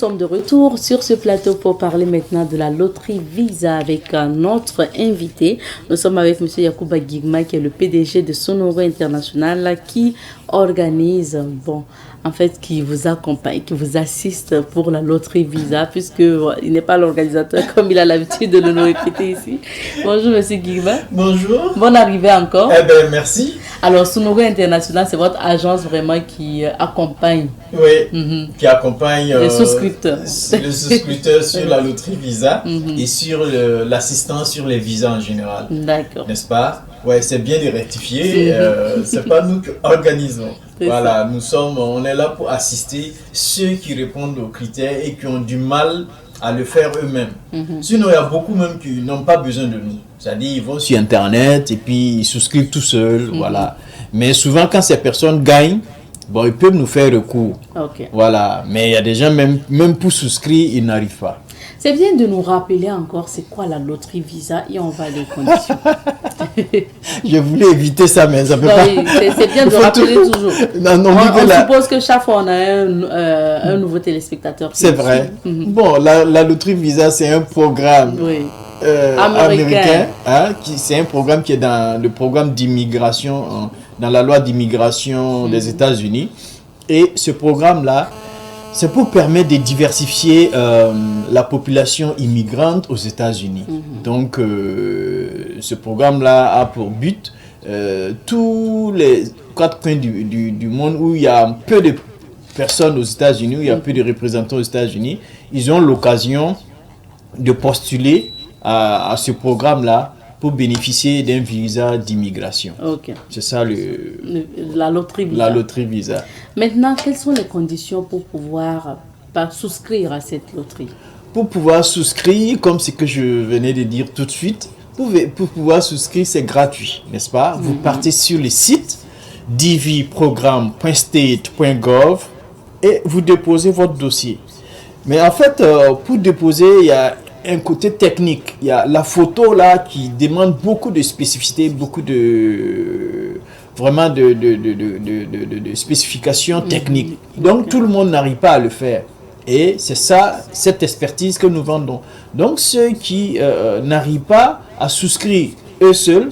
sommes de retour sur ce plateau pour parler maintenant de la loterie Visa avec notre invité. Nous sommes avec M. Yacouba Guigma qui est le PDG de Sonoro International qui organise, qui vous accompagne, qui vous assiste pour la loterie Visa puisqu'il n'est pas l'organisateur comme il a l'habitude de nous répéter ici. Bonjour M. Guigma. Bonjour. Bonne arrivée encore. Merci. Alors Sonoro International, c'est votre agence vraiment qui accompagne. Oui, qui accompagne les souscripteurs. Les souscripteurs sur la loterie Visa et sur l'assistance sur les visas en général. D'accord. N'est-ce pas? Ouais, c'est bien de rectifier. C'est pas nous qui organisons. Voilà, on est là pour assister ceux qui répondent aux critères et qui ont du mal à le faire eux-mêmes. Sinon, il y a beaucoup même qui n'ont pas besoin de nous. C'est-à-dire, ils vont sur Internet et puis ils souscrivent tout seuls. Voilà. Mais souvent, quand ces personnes gagnent, ils peuvent nous faire recours. Okay. Voilà. Mais il y a des gens, même pour souscrire, ils n'arrivent pas. C'est bien de nous rappeler encore c'est quoi la loterie Visa et on va aller aux conditions. Je voulais éviter ça, mais ça peut non, pas. Oui, c'est bien de rappeler toujours. On suppose que chaque fois on a un nouveau téléspectateur. C'est vrai. Bon, la loterie Visa, c'est un programme américain. C'est un programme qui est dans le programme d'immigration, dans la loi d'immigration des États-Unis. Et ce programme-là, c'est pour permettre de diversifier la population immigrante aux États-Unis. Donc, ce programme-là a pour but tous les 4 coins du monde où il y a peu de personnes aux États-Unis, où il y a peu de représentants aux États-Unis, ils ont l'occasion de postuler à ce programme-là pour bénéficier d'un visa d'immigration. Okay. C'est ça la loterie Visa. La loterie Visa. Maintenant, quelles sont les conditions pour pouvoir souscrire à cette loterie? Pour pouvoir souscrire, comme ce que je venais de dire tout de suite, pour pouvoir souscrire, c'est gratuit, n'est-ce pas? Vous partez sur le site dvprogramme.state.gov et vous déposez votre dossier. Mais en fait, pour déposer, il y a un côté technique. Il y a la photo là qui demande beaucoup de spécificité, beaucoup de spécifications techniques. Donc tout le monde n'arrive pas à le faire. Et c'est ça, cette expertise que nous vendons. Donc ceux qui n'arrivent pas à souscrire eux seuls,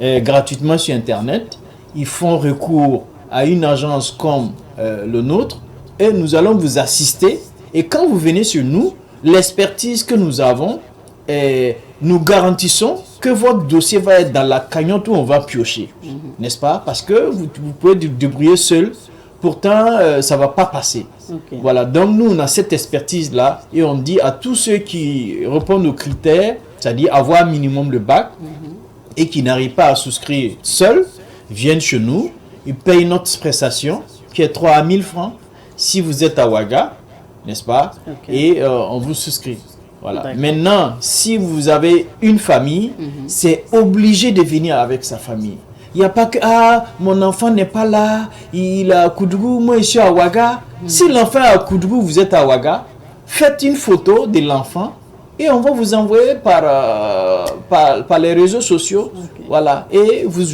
gratuitement sur Internet, ils font recours à une agence comme le nôtre et nous allons vous assister. Et quand vous venez sur nous, l'expertise que nous avons, nous garantissons que votre dossier va être dans la cagnotte où on va piocher, n'est-ce pas? Parce que vous pouvez vous débrouiller seul, pourtant ça ne va pas passer. Okay. Voilà, donc nous on a cette expertise-là et on dit à tous ceux qui répondent aux critères, c'est-à-dire avoir minimum le bac et qui n'arrivent pas à souscrire seuls, viennent chez nous, ils payent notre prestation qui est 3 000 francs si vous êtes à Ouaga, n'est-ce pas? Okay. Et on vous souscrit. Voilà. Maintenant, si vous avez une famille, c'est obligé de venir avec sa famille. Il n'y a pas que mon enfant n'est pas là, il est à Koudougou, moi je suis à Ouaga. Si l'enfant est à Koudougou, vous êtes à Ouaga, faites une photo de l'enfant et on va vous envoyer par les réseaux sociaux. Okay. Voilà. Et vous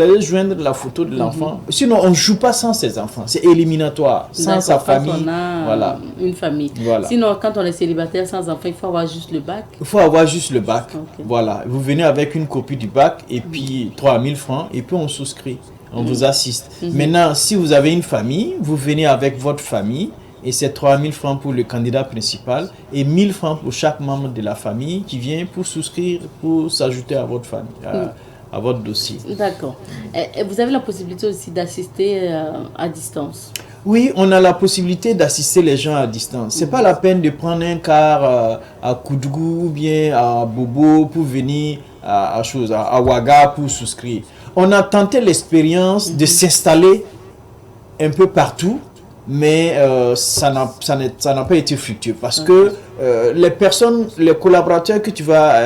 allez joindre la photo de l'enfant. Sinon, on ne joue pas sans ses enfants. C'est éliminatoire. Sans sa famille. Voilà. Une famille. Voilà. Sinon, quand on est célibataire sans enfant, il faut avoir juste le bac. Il faut avoir juste le bac. Okay. Voilà. Vous venez avec une copie du bac et puis 3 000 francs et puis on souscrit. On vous assiste. Maintenant, si vous avez une famille, vous venez avec votre famille. Et c'est 3 000 francs pour le candidat principal et 1 000 francs pour chaque membre de la famille qui vient pour souscrire, pour s'ajouter à votre famille, à votre dossier. D'accord. Et vous avez la possibilité aussi d'assister à distance? Oui, on a la possibilité d'assister les gens à distance. Ce n'est pas la peine de prendre un car à Koudougou ou bien à Bobo pour venir à Ouaga pour souscrire. On a tenté l'expérience de s'installer un peu partout. Mais ça n'a pas été fructueux parce que les collaborateurs que tu vas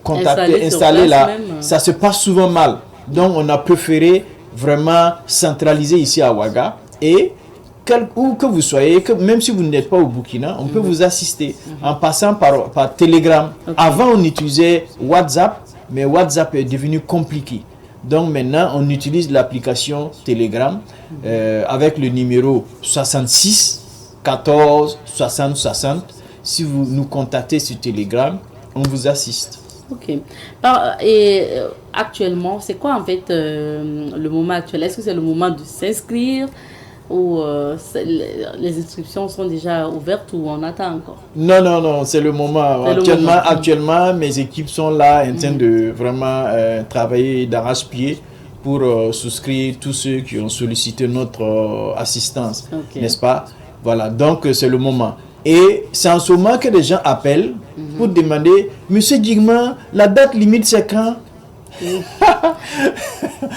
installer là, ça se passe souvent mal. Donc on a préféré vraiment centraliser ici à Ouaga et où que vous soyez, même si vous n'êtes pas au Burkina, on peut vous assister en passant par Telegram. Okay. Avant on utilisait WhatsApp, mais WhatsApp est devenu compliqué. Donc maintenant, on utilise l'application Telegram avec le numéro 66 14 60 60. Si vous nous contactez sur Telegram, on vous assiste. Ok. Actuellement, c'est quoi en fait le moment actuel? Est-ce que c'est le moment de s'inscrire ou les inscriptions sont déjà ouvertes ou on attend encore? Non, c'est le moment. Actuellement, mes équipes sont là en train de vraiment travailler d'arrache-pied pour souscrire tous ceux qui ont sollicité notre assistance, n'est-ce pas? Voilà, donc c'est le moment. Et c'est en ce moment que les gens appellent pour demander, Monsieur Guigma, la date limite c'est quand?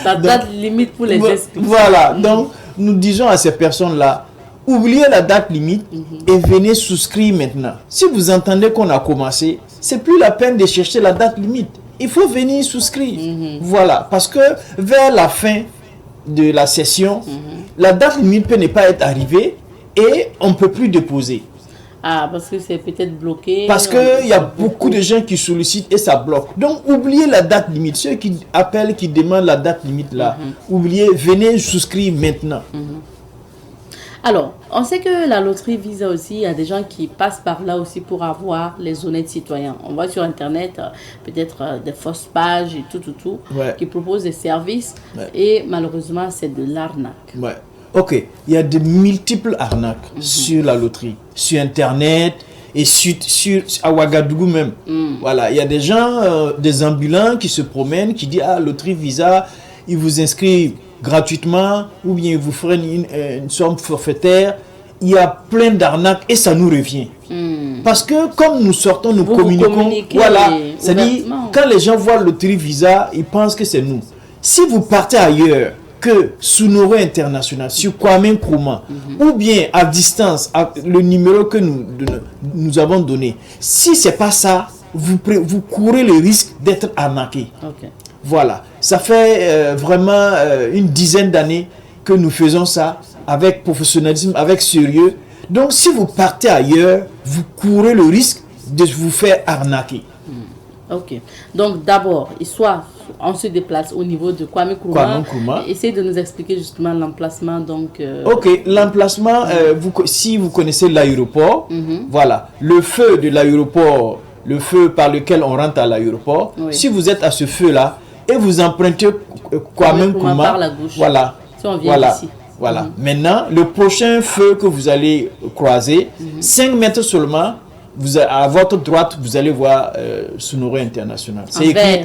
La date limite pour les inscriptions. Voilà, donc nous disons à ces personnes-là, oubliez la date limite et venez souscrire maintenant. Si vous entendez qu'on a commencé, c'est plus la peine de chercher la date limite. Il faut venir souscrire. Voilà, parce que vers la fin de la session, la date limite peut ne pas être arrivée et on ne peut plus déposer. Ah, parce que c'est peut-être bloqué. Parce qu'il y a beaucoup de gens qui sollicitent et ça bloque. Donc, oubliez la date limite. Ceux qui appellent, qui demandent la date limite là, oubliez, venez souscrire maintenant. Alors, on sait que la loterie Visa aussi, il y a des gens qui passent par là aussi pour avoir les honnêtes citoyens. On voit sur Internet peut-être des fausses pages et tout, qui proposent des services et malheureusement, c'est de l'arnaque. Ouais. Ok, il y a de multiples arnaques sur la loterie, sur Internet et à Ouagadougou même. Voilà, il y a des gens, des ambulants qui se promènent, qui disent « Ah, loterie Visa, ils vous inscrivent gratuitement ou bien ils vous feront une somme forfaitaire. » Il y a plein d'arnaques et ça nous revient. Parce que comme nous sortons, nous communiquons. Voilà, c'est-à-dire, quand les gens voient loterie Visa, ils pensent que c'est nous. Si vous partez ailleurs, que Sounoro International, sur Kwame Nkrumah, ou bien à distance, le numéro que nous avons donné, si ce n'est pas ça, vous courez le risque d'être arnaqué. Voilà, ça fait vraiment une dizaine d'années que nous faisons ça avec professionnalisme, avec sérieux. Donc si vous partez ailleurs, vous courez le risque de vous faire arnaquer. Ok, donc d'abord, on se déplace au niveau de Kwame Nkrumah. Essayez de nous expliquer justement l'emplacement. Ok, l'emplacement, si vous connaissez l'aéroport, voilà, le feu de l'aéroport, le feu par lequel on rentre à l'aéroport, si vous êtes à ce feu-là et vous empruntez Kwame Nkrumah par la gauche, voilà, si on vient d'ici. Voilà. Maintenant, le prochain feu que vous allez croiser, 5 mètres seulement, à votre droite, vous allez voir Sounoro International.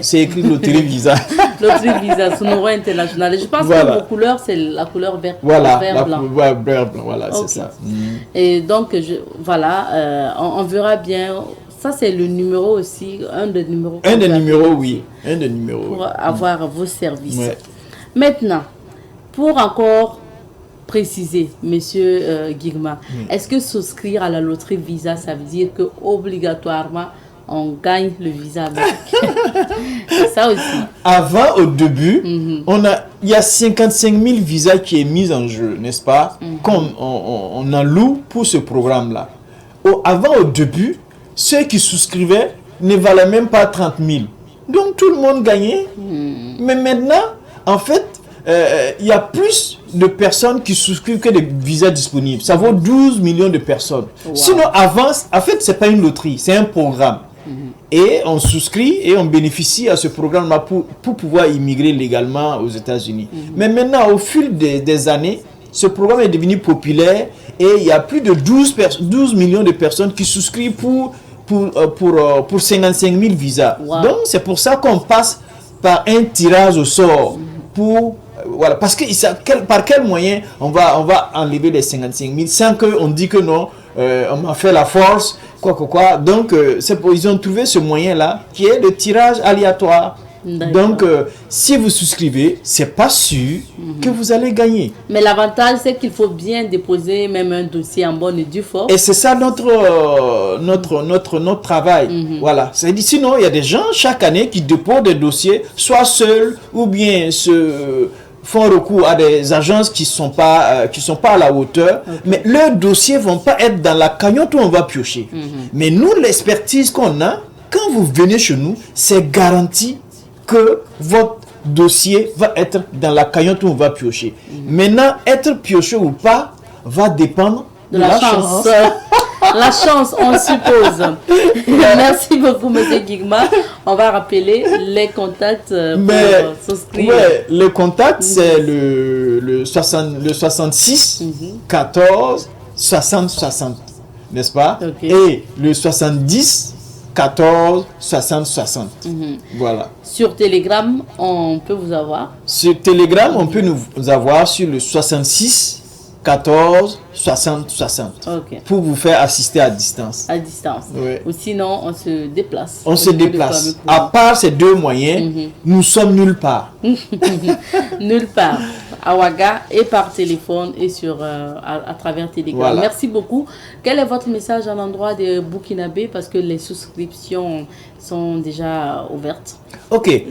C'est écrit Loterie Visa. Loterie Visa, Sounoro International. Et je pense que vos couleurs, c'est la couleur vert, voilà, blanc. Voilà, c'est ça. Et donc, on verra bien. Ça, c'est le numéro aussi, un des numéros. Un des numéros, oui. Un des numéros. Pour avoir vos services. Maintenant, pour encore préciser, monsieur Guigma, est-ce que souscrire à la loterie Visa, ça veut dire que obligatoirement on gagne le visa avec? Ça aussi. Avant, au début, il y a 55 000 visas qui est mis en jeu, n'est-ce pas? Comme on en loue pour ce programme-là. Avant, au début, ceux qui souscrivaient ne valaient même pas 30 000. Donc tout le monde gagnait. Mais maintenant, en fait, il y a plus de personnes qui souscrivent que de visas disponibles. Ça vaut 12 millions de personnes. Sinon, avant, en fait, ce n'est pas une loterie, c'est un programme. Et on souscrit et on bénéficie à ce programme-là pour pouvoir immigrer légalement aux États-Unis. Mais maintenant, au fil des années, ce programme est devenu populaire et il y a plus de 12 millions de personnes qui souscrivent pour 55 000 visas. Donc, c'est pour ça qu'on passe par un tirage au sort voilà, parce que par quel moyen on va enlever les 55 000 sans qu'on dise que non, on a fait la force, quoi. Donc, ils ont trouvé ce moyen-là qui est le tirage aléatoire. Donc, si vous souscrivez, c'est pas sûr que vous allez gagner. Mais l'avantage, c'est qu'il faut bien déposer même un dossier en bonne et due forme. Et c'est ça notre travail. Voilà. C'est-à-dire, sinon, il y a des gens chaque année qui déposent des dossiers, soit seuls ou bien font recours à des agences qui sont pas à la hauteur, mais leurs dossiers vont pas être dans la cagnotte où on va piocher. Mais nous, l'expertise qu'on a, quand vous venez chez nous, c'est garanti que votre dossier va être dans la cagnotte où on va piocher. Maintenant, être pioché ou pas va dépendre de la chance. La chance, on suppose. Merci beaucoup, monsieur Guigma. On va rappeler les contacts pour souscrire. Ouais, le contact, c'est le 66 14 60 60, n'est-ce pas? Et le 70 14 60 60. Voilà. Sur Telegram, on peut vous avoir? Sur Telegram, on peut nous avoir sur le 66 14 60 60 pour vous faire assister à distance. À distance. Oui. Ou sinon, on se déplace. On se déplace. À part ces deux moyens, nous sommes nulle part. Nulle part. À Ouaga et par téléphone et à travers Telegram. Voilà. Merci beaucoup. Quel est votre message à l'endroit des Burkinabés parce que les souscriptions sont déjà ouvertes? Ok,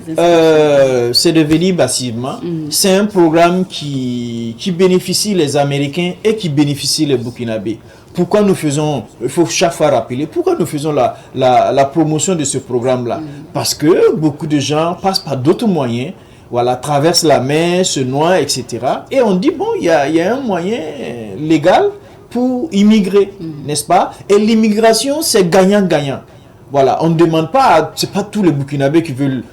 c'est devenu massivement. C'est un programme qui bénéficie les Américains et qui bénéficie les Burkinabés. Pourquoi nous faisons, il faut chaque fois rappeler, pourquoi nous faisons la promotion de ce programme-là? Parce que beaucoup de gens passent par d'autres moyens, voilà, traversent la mer, se noient, etc. Et on dit, bon, il y a un moyen légal pour immigrer, n'est-ce pas? Et l'immigration, c'est gagnant-gagnant. Voilà, on ne demande pas, c'est pas tous les Burkinabés qui veulent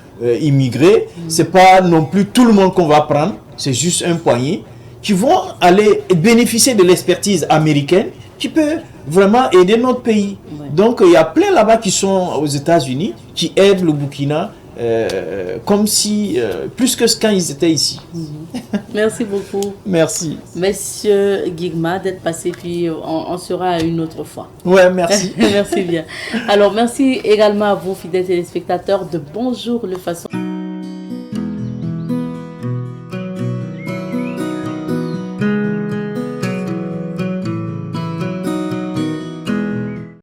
immigrer, c'est pas non plus tout le monde qu'on va prendre, c'est juste un poignet qui vont aller bénéficier de l'expertise américaine qui peut vraiment aider notre pays. Ouais. Donc il y a plein là-bas qui sont aux États-Unis qui aident le Burkina comme si, plus que quand ils étaient ici. Merci beaucoup. Merci. Monsieur Guigma d'être passé, puis on sera une autre fois. Ouais, merci. Merci bien. Alors, merci également à vous, fidèles téléspectateurs de Bonjour le Façon.